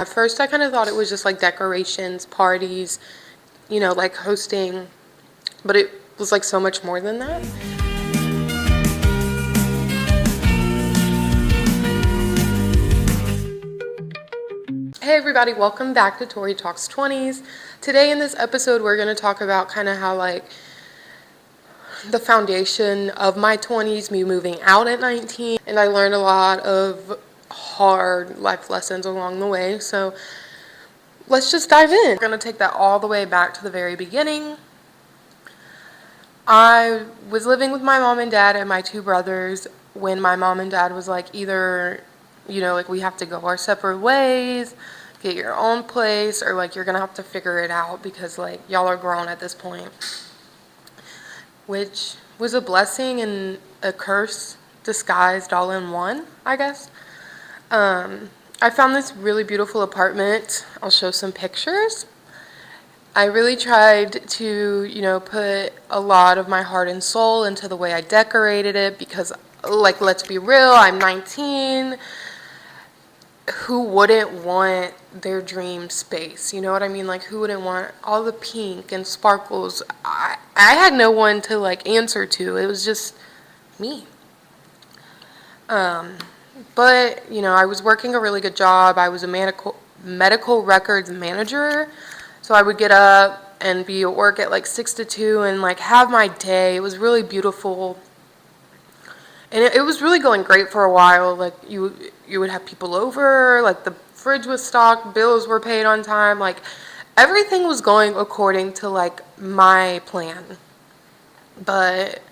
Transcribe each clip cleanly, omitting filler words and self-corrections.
At first I kind of thought it was just like decorations, parties, like hosting, but it was like so much more than that. Hey everybody, welcome back to Tori Talks 20s. Today in this episode we're going to talk about kind of how like the foundation of my 20s, me moving out at 19, and I learned a lot of hard life lessons along the way. So let's just dive in. We're going to take that all the way back to the very beginning. I was living with my mom and dad and my two brothers when my mom and dad was like, either, like we have to go our separate ways, get your own place, or like you're going to have to figure it out because like y'all are grown at this point. Which was a blessing and a curse disguised all in one, I guess. I found this really beautiful apartment. I'll show some pictures. I really tried to, put a lot of my heart and soul into the way I decorated it because, like, let's be real, I'm 19. Who wouldn't want their dream space? You know what I mean? Like, who wouldn't want all the pink and sparkles? I had no one to, like, answer to. It was just me. But, I was working a really good job. I was a medical records manager. So I would get up and be at work at like 6 to 2 and like have my day. It was really beautiful. And it was really going great for a while. Like you would have people over, like the fridge was stocked, bills were paid on time, like everything was going according to like my plan. But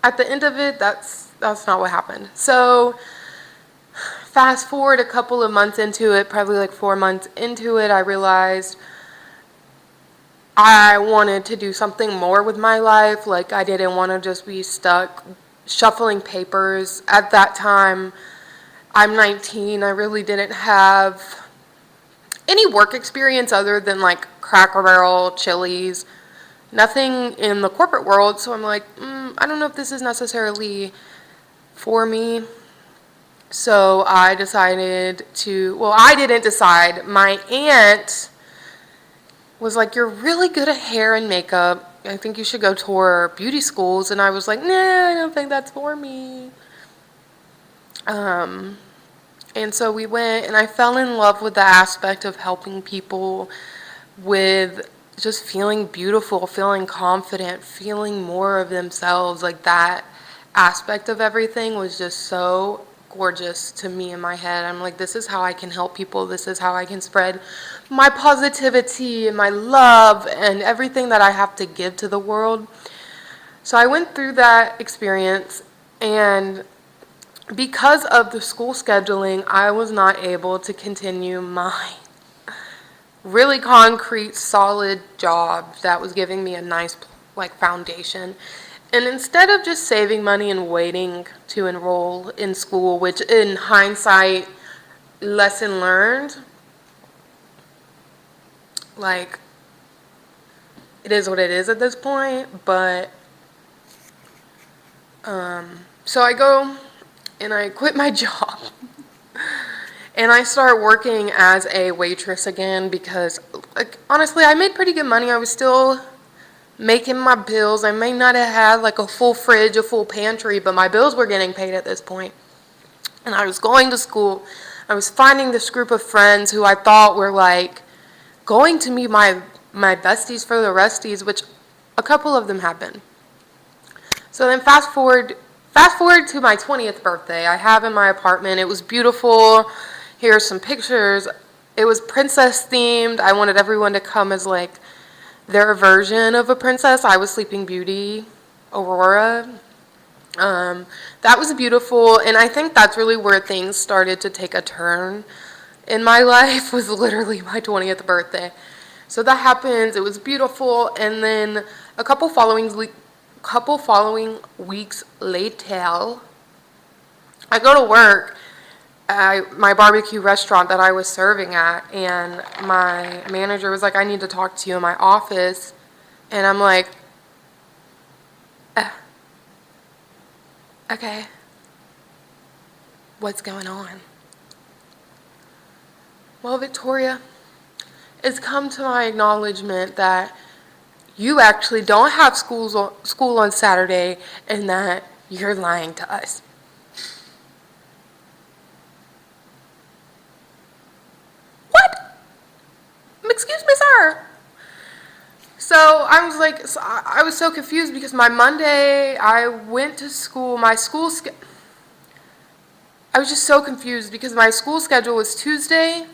at the end of it, that's not what happened. So fast forward a couple of months into it, probably like 4 months into it, I realized I wanted to do something more with my life. Like I didn't want to just be stuck shuffling papers. At that time, I'm 19. I really didn't have any work experience other than like Cracker Barrel, Chili's, nothing in the corporate world. So I'm like, I don't know if this is necessarily for me. So I decided I didn't decide. My aunt was like, you're really good at hair and makeup. I think you should go tour beauty schools. And I was like, nah, I don't think that's for me. And so we went, and I fell in love with the aspect of helping people with just feeling beautiful, feeling confident, feeling more of themselves. Like that aspect of everything was just so gorgeous to me in my head. I'm like, this is how I can help people. This is how I can spread my positivity and my love and everything that I have to give to the world. So I went through that experience, and because of the school scheduling, I was not able to continue my really concrete, solid job that was giving me a nice like foundation. And instead of just saving money and waiting to enroll in school, which in hindsight, lesson learned, like, it is what it is at this point. But, so I go and I quit my job. And I start working as a waitress again because, like, honestly, I made pretty good money. I was still making my bills. I may not have had like a full fridge, a full pantry, but my bills were getting paid at this point. And I was going to school. I was finding this group of friends who I thought were like going to meet my besties for the resties, which a couple of them have been. So then fast forward to my 20th birthday. I have in my apartment. It was beautiful. Here are some pictures. It was princess themed. I wanted everyone to come as like their version of a princess. I was Sleeping Beauty, Aurora. That was beautiful, and I think that's really where things started to take a turn in my life, was literally my 20th birthday. So that happens. It was beautiful, and then a couple following weeks later, I go to work at my barbecue restaurant that I was serving at, and my manager was like, I need to talk to you in my office. And I'm like, okay, what's going on? Well, Victoria, it's come to my acknowledgement that you actually don't have school on Saturday and that you're lying to us. What? Excuse me, sir. So I was like, I was so confused because my Monday, I went to school, I was just so confused because my school schedule was Tuesday,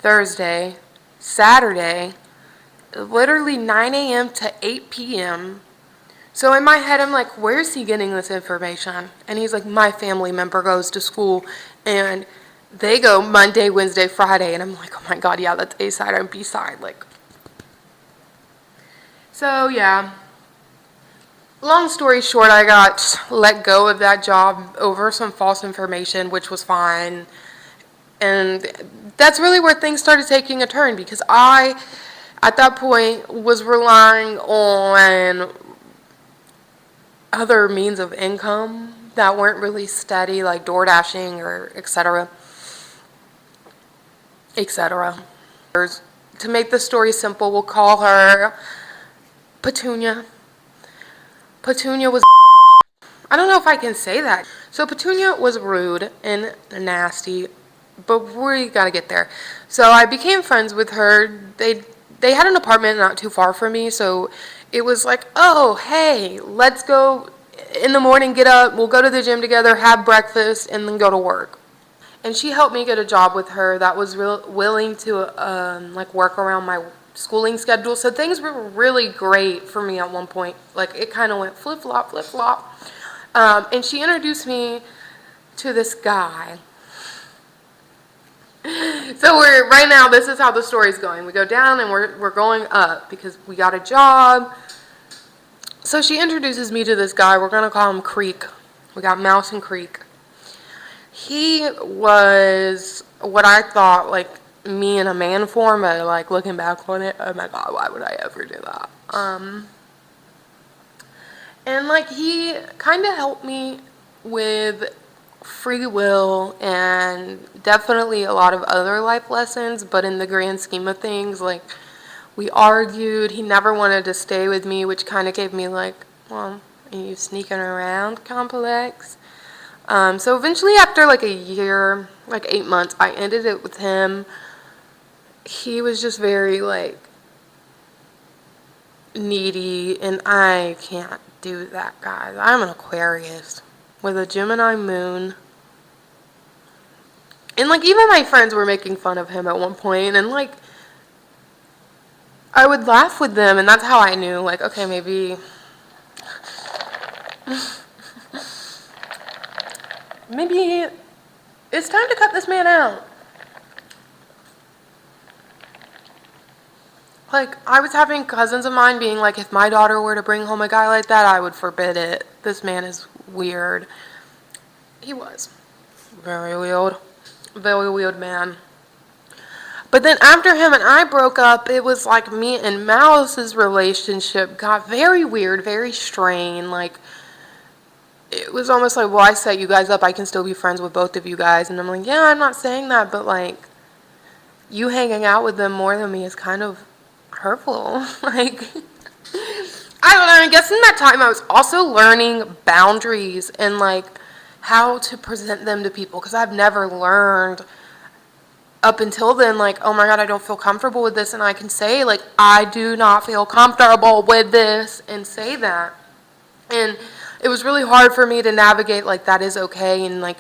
Thursday, Saturday, literally 9 a.m. to 8 p.m. So in my head, I'm like, where's he getting this information? And he's like, my family member goes to school and they go Monday, Wednesday, Friday. And I'm like, oh my God, yeah, that's A side and B side. Like, so yeah. Long story short, I got let go of that job over some false information, which was fine. And that's really where things started taking a turn because I, at that point, was relying on other means of income that weren't really steady, like door dashing or etc. etc. To make the story simple, we'll call her Petunia. Petunia was a bitch. I don't know if I can say that. So Petunia was rude and nasty, but we gotta get there. So I became friends with her. They had an apartment not too far from me, so it was like, oh, hey, let's go in the morning, get up, we'll go to the gym together, have breakfast, and then go to work. And she helped me get a job with her that was willing to like work around my schooling schedule. So things were really great for me at one point. Like it kind of went flip flop, flip flop. And she introduced me to this guy. So we're right now. This is how the story's going. We go down and we're going up because we got a job. So she introduces me to this guy. We're gonna call him Creek. We got Mouse and Creek. He was what I thought like me in a man form, but like looking back on it, oh my God, why would I ever do that? And like he kind of helped me with free will and definitely a lot of other life lessons, but in the grand scheme of things, like we argued. He never wanted to stay with me, which kind of gave me like, well, are you sneaking around complex? So eventually after like a year, like 8 months, I ended it with him. He was just very like needy and I can't do that, guys. I'm an Aquarius with a Gemini moon. And like even my friends were making fun of him at one point and like I would laugh with them and that's how I knew like okay, maybe maybe it's time to cut this man out. Like, I was having cousins of mine being like, if my daughter were to bring home a guy like that, I would forbid it. This man is weird. He was. Very weird. Very weird man. But then after him and I broke up, it was like me and Mouse's relationship got very weird, very strained. Like, it was almost like, well, I set you guys up, I can still be friends with both of you guys. And I'm like, yeah, I'm not saying that, but like, you hanging out with them more than me is kind of hurtful. Like, I don't know, I guess in that time I was also learning boundaries and like how to present them to people because I've never learned up until then like, oh my God, I don't feel comfortable with this, and I can say like, I do not feel comfortable with this and say that. And it was really hard for me to navigate like that is okay and like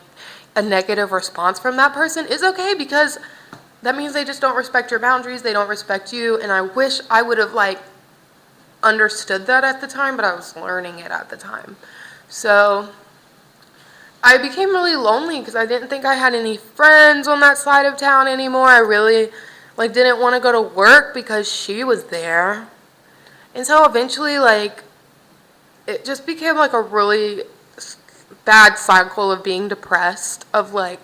a negative response from that person is okay because that means they just don't respect your boundaries, they don't respect you, and I wish I would have like understood that at the time, but I was learning it at the time. So I became really lonely because I didn't think I had any friends on that side of town anymore. I really like didn't want to go to work because she was there. And so eventually like it just became like a really bad cycle of being depressed, of like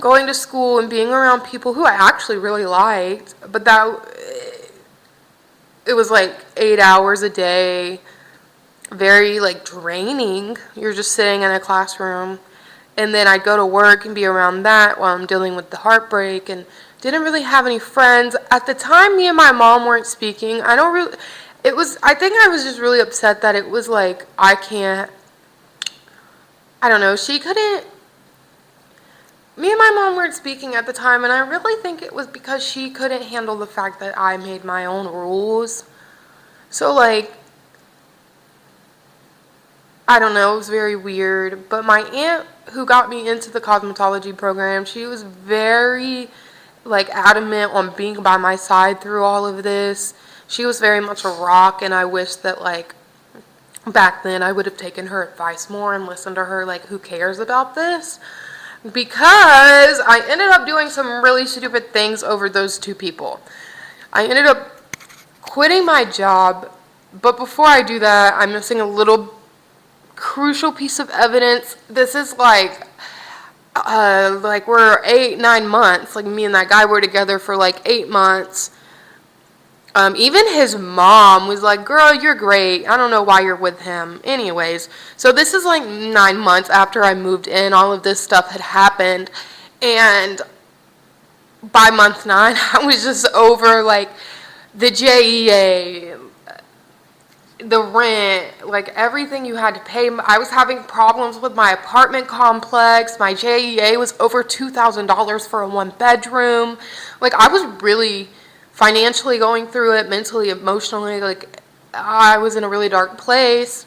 going to school and being around people who I actually really liked, but it was like 8 hours a day, very like draining. You're just sitting in a classroom And then I'd go to work and be around that while I'm dealing with the heartbreak, and didn't really have any friends. At the time, me and my mom weren't speaking. I think I was just really upset that it was like, I don't know, me and my mom weren't speaking at the time, and I really think it was because she couldn't handle the fact that I made my own rules. So, like, I don't know, it was very weird. But my aunt, who got me into the cosmetology program, she was very, like, adamant on being by my side through all of this. She was very much a rock, and I wish that, like, back then I would have taken her advice more and listened to her, like, who cares about this? Because I ended up doing some really stupid things over those two people. I ended up quitting my job, but before I do that, I'm missing a little crucial piece of evidence. This is like we're 8, 9 months. Like, me and that guy were together for like 8 months. Even his mom was like, girl, you're great. I don't know why you're with him. Anyways, so this is like 9 months after I moved in. All of this stuff had happened. And by month 9, I was just over like the JEA, the rent, like everything you had to pay. I was having problems with my apartment complex. My JEA was over $2,000 for a 1 bedroom. Like, I was really financially going through it, mentally, emotionally. Like, I was in a really dark place.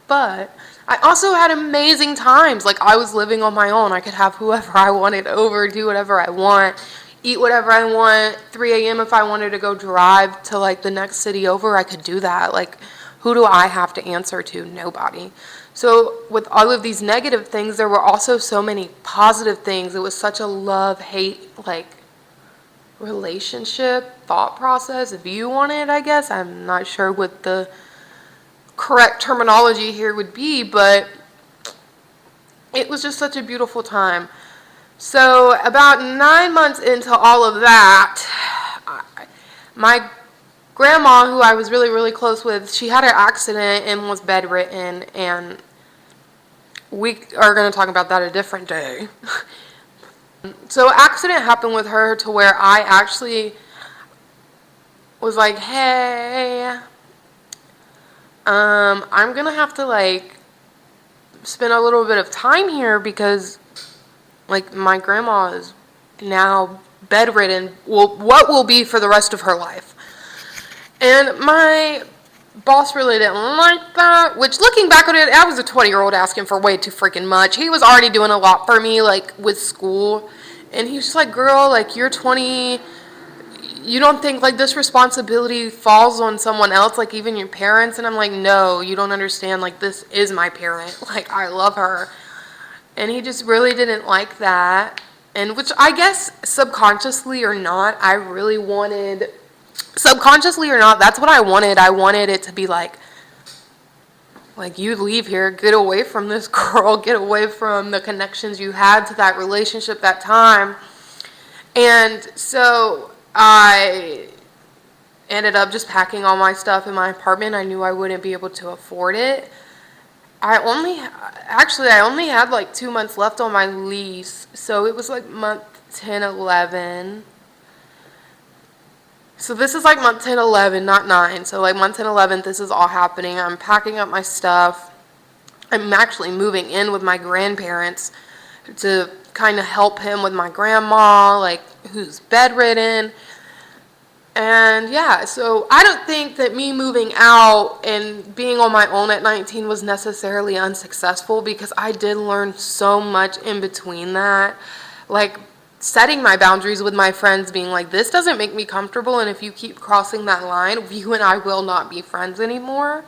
But I also had amazing times. Like, I was living on my own. I could have whoever I wanted over, do whatever I want, eat whatever I want. 3 a.m. if I wanted to go drive to like the next city over, I could do that. Like, who do I have to answer to? Nobody. So with all of these negative things, there were also so many positive things. It was such a love-hate, like, relationship thought process, view on it, I guess. I'm not sure what the correct terminology here would be, but it was just such a beautiful time. So about 9 months into all of that, my grandma, who I was really, really close with, she had an accident and was bedridden, and we are going to talk about that a different day. So accident happened with her to where I actually was like, hey, I'm going to have to, like, spend a little bit of time here because, like, my grandma is now bedridden, what will be for the rest of her life. And my boss really didn't like that, which, looking back on it, I was a 20-year-old asking for way too freaking much. He was already doing a lot for me, like, with school. And he was just like, girl, like, you're 20, you don't think, like, this responsibility falls on someone else, like, even your parents? And I'm like, no, you don't understand, like, this is my parent. Like, I love her. And he just really didn't like that. And which, I guess, subconsciously or not, I really wanted, subconsciously or not, that's what I wanted. I wanted it to be like, you leave here, get away from this girl, get away from the connections you had to that relationship, that time. And so I ended up just packing all my stuff in my apartment. I knew I wouldn't be able to afford it. I only had like 2 months left on my lease. So it was like month 10, 11. So this is like month 10, 11, not 9. So like month 10, 11, this is all happening. I'm packing up my stuff. I'm actually moving in with my grandparents to kind of help him with my grandma, like, who's bedridden. And yeah, so I don't think that me moving out and being on my own at 19 was necessarily unsuccessful, because I did learn so much in between that. Like, setting my boundaries with my friends, being like, this doesn't make me comfortable, and if you keep crossing that line, you and I will not be friends anymore,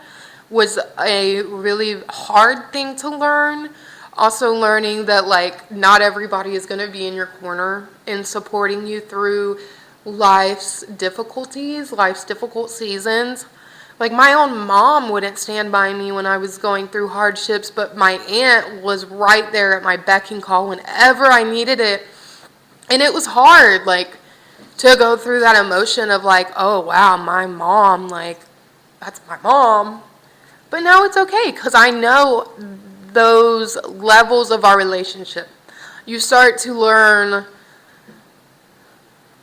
was a really hard thing to learn. Also learning that, like, not everybody is going to be in your corner and supporting you through life's difficulties, life's difficult seasons. Like, my own mom wouldn't stand by me when I was going through hardships, but my aunt was right there at my beck and call whenever I needed it. And it was hard, like, to go through that emotion of, like, oh, wow, my mom, like, that's my mom. But now it's okay, because I know those levels of our relationship. You start to learn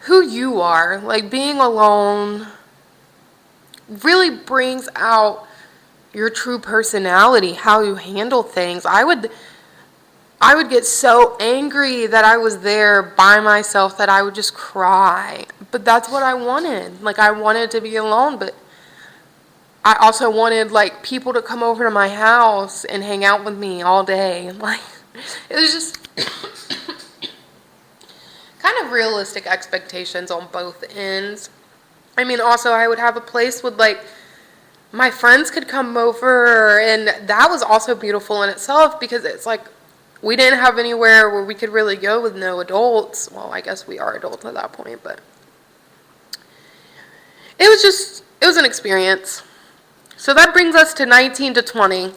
who you are. Like, being alone really brings out your true personality, how you handle things. I would get so angry that I was there by myself that I would just cry. But that's what I wanted. Like, I wanted to be alone, but I also wanted, like, people to come over to my house and hang out with me all day. Like, it was just kind of realistic expectations on both ends. I mean, also, I would have a place with, like, my friends could come over, and that was also beautiful in itself, because it's like we didn't have anywhere where we could really go with no adults. Well, I guess we are adults at that point, but it was an experience. So that brings us to 19 to 20.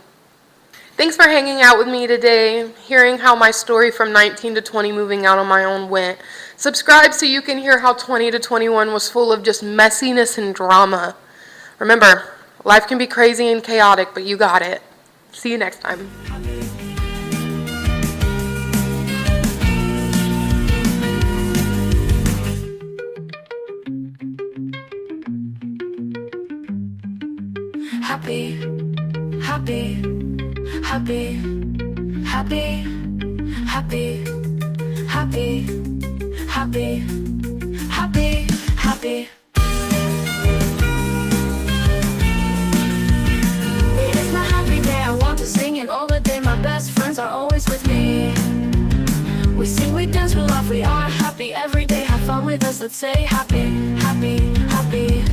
Thanks for hanging out with me today, hearing how my story from 19 to 20 moving out on my own went. Subscribe so you can hear how 20 to 21 was full of just messiness and drama. Remember, life can be crazy and chaotic, but you got it. See you next time. Happy, happy, happy, happy, happy, happy, happy, happy, happy. It's my happy day, I want to sing it all the day. My best friends are always with me. We sing, we dance, we laugh, we are happy every day. Have fun with us, let's say happy, happy, happy.